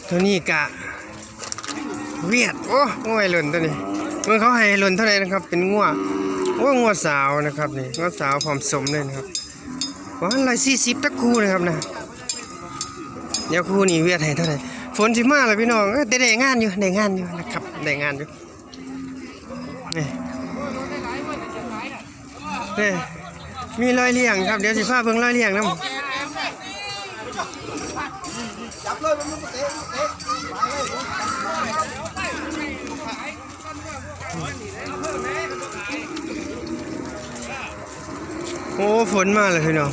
ตัวนี้กะเวียดโอ้งัวหล่นตัวนี้เมื่อเขาให้หล่นเท่าไหร่นะครับเป็นงัวงัวสาวนะครับนี่งัวสาวผอมสมเลยนะครับ140ตะคูนะครับนะเดี๋ยวคูนี่เวียดให้เท่าไหร่ฝนสิมาแล้วพี่น้องได้งานอยู่นะครับได้งานอยู่นี่มีรอยเลี้ยงครับเดี๋ยวสิพาเบิ่งรอยเลี้ยงนำจับเลยมันเตะโอ้ฝนมาเลยพี่น้อง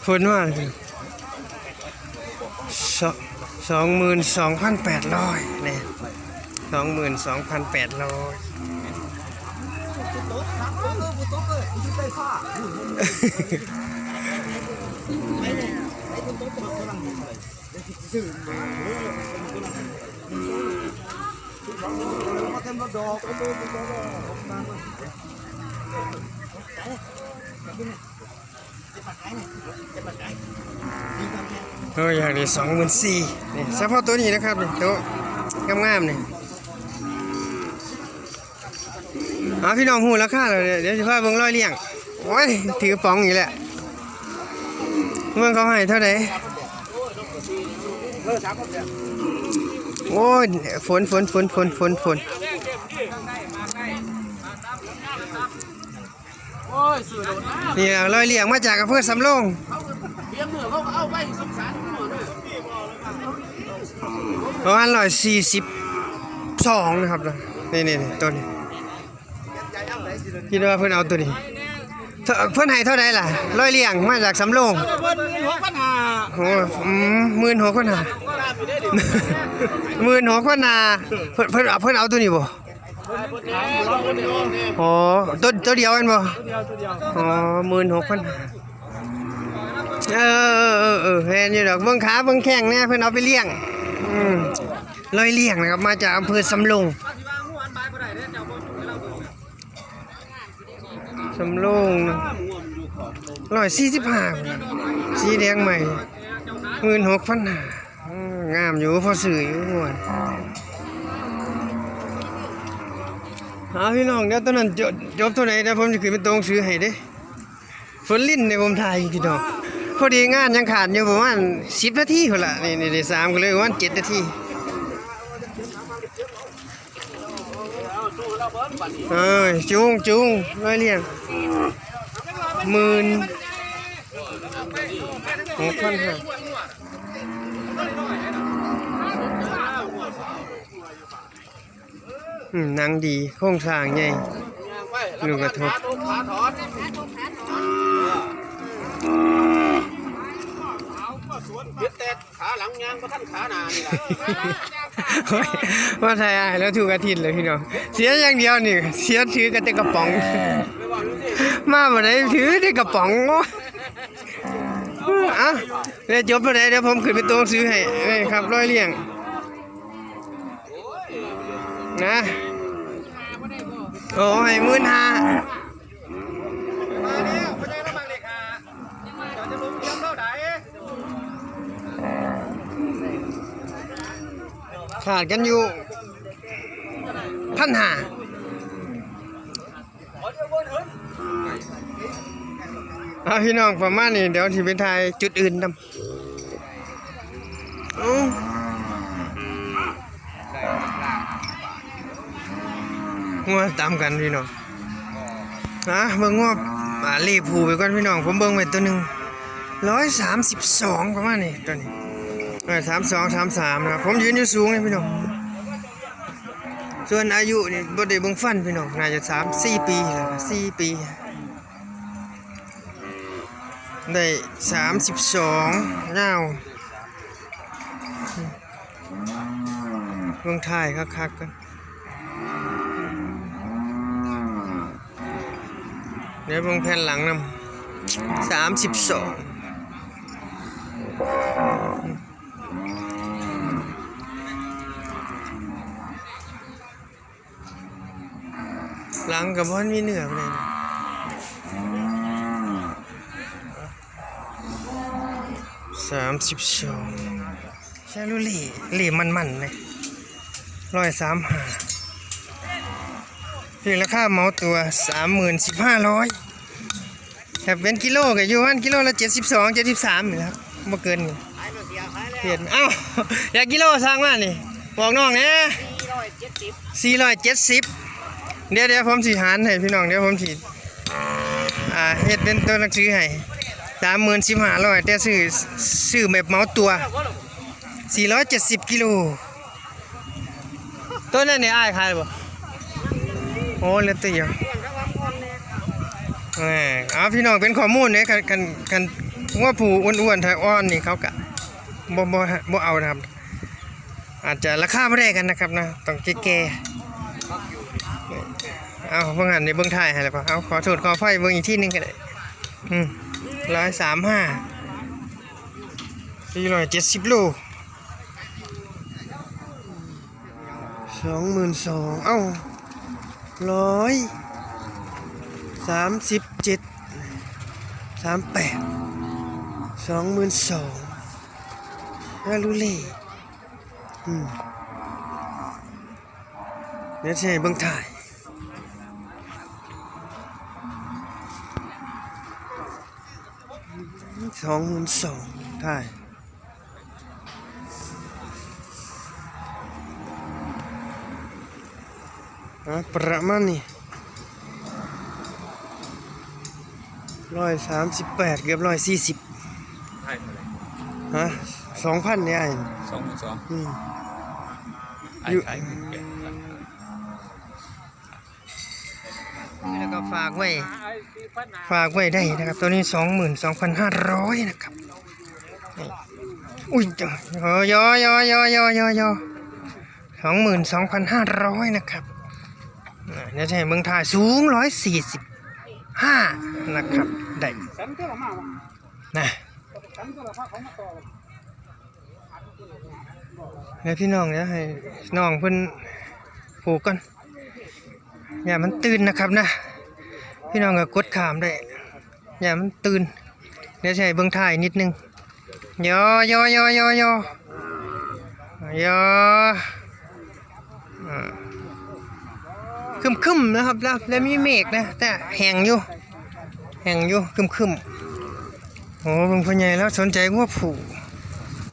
ฝนมาเลย22,800เนี่ย22,800อย่างนี้24,000นี่เฉพาะตัวนี้นะครับนี่ตัวงามๆนี่พี่น้องหูราคาเลยเดี๋ยวสิพาเบิ่งรอยเลี้ยงโอ้ยถือป๋องอีกแหละเมื่อเขาให้เท่าไหร่โอ้ยฝนนี่รอยเลี้ยงมาจากอำเภอสำโรงประมาณ142นะครับนี่ตัวนี้คิดว่าเพิ่นเอาตัวนี้เพิ่นให้เท่าไหร่ล่ะรอยเลี้ยงมาจากสำโรงโอ้16,500 เพิ่นเอาตัวนี้บ่อ๋อตัวเดียวกันบ่อ๋อ16,500แพงอยู่ดอกเบิ่งขาเบิ่งแข้งเนี่ยเพิ่นเอาไปเลี้ยงรอยเลี้ยงนะครับมาจากอำเภอสำโรง145สีแดงใหม่16,500งามอยู่พอซื้ออยู่ม่วนพี่น้องเดี๋ยวตอนนั้นจบเท่าไหร่เดี๋ยวผมจะขึ้นไปตรงซื้อให้เด้ฝนลิ้นในผมถ่ายพี่น้องพอดีงานยังขาดอยู่ประมาณ10 นาทีพุ่นล่ะนี่ได้3ก็เลยประมาณ7 นาทีจุงร้อยเลี้ยง16,500หนังดีโครงสร้างใหญ่ลูกกระทบขาหลังยางก็ท่านขาหนานี่แหละว่าไทยแล้วถูกอาทิตย์เลยพี่น้องเสียอย่างเดียวนี่เสียถือกระติกกระป๋องมาบ่ได้ถือได้กระป๋องเดี๋ยวจบไปไหนเดี๋ยวผมขึ้นไปตรงซื้อให้ครับร้อยเลี้ยงนะโอ้ให้15,000ขาดกันอยู่1,500พี่น้องประมาณนี้เดี๋ยวที่ไปถ่ายจุดอื่นทำงัวตามกันพี่น้องเบิ่งงัวรีบผูไปก่อนพี่น้องผมเบิ่งไปตัวหนึ่ง132ประมาณนี้ตัวนี้32-33นะครับผมยืนอยู่สูงเลยพี่น้องส่วนอายุนี่บ่ได้เบิ่งฟันพี่น้องน่าจะ3-4 ปีแล้ว4 ปีได้32ยาวเบิ่งถ่ายคักๆกันเดี๋ยวเบิ่งแผ่นหลังนำ32 หลังกับมันมีเนื้อไปเลย32ชาลูเล่มันเลย135ถึงราคาเหมาตัว30,000-15,000ถ้าเป็นกิโลก็อยู่วันกิโลละ72-73นี่แหละครับบ่เกินนี่เห็นเอ้าอยากกิโลสั่งมานี่บอกน้องเนี่ย470เดี๋ยวผมสิหารให้พี่น้องเดี๋ยวผมสิเฮ็ดเป็นตัวหนังสือให้30,000-15,000แต่ซื้อแบบเหมาตัว470กิโลตัวนั้นนี่อ้ายขายบ่โอ้เหลือตัวเดียวเอาพี่น้องเป็นข้อมูลเนี่ยกันว่าผู้อ้วนๆถ้าอ้อนนี่เขาก็บ่เอานะครับอาจจะราคาไม่ได้กันนะครับนะต้องแก่ๆเอาเบิ่งหันในเบิ่งถ่ายให้แล้วป่ะเอาขอโทษขอไฟเบิ่งอีกที่นึงก็ได้135 470โล22,000เอ้า137 38 22,000ฮาลูเล่เดี๋ยวจะให้เบิ่งถ่าย22,000ถ่ายประมาณนี้138เกือบ140ฮะ 2,000เนี่ย22,000อยู่แล้วก็ฝากไว้ได้นะครับตัวนี้ 22,500 นะครับอุ้ยย22,500 นะครับเดี๋ยวจะให้เมืองไทยสูง145นะครับได้นะเดี๋ยวพี่น้องเดี๋ยวให้น้องเพิ่นผูกก่อนอย่ามันตื่นนะครับนะพี่น้องก็กดขามได้อย่ามันตื่นเดี๋ยวจะให้เบิ่งถ่ายนิดนึงยคึมๆนะครับแล้วมีเมฆนะแต่แห้งอยู่คึมๆโอ้เบิ่งพ่อใหญ่แล้วสนใจงัวผูก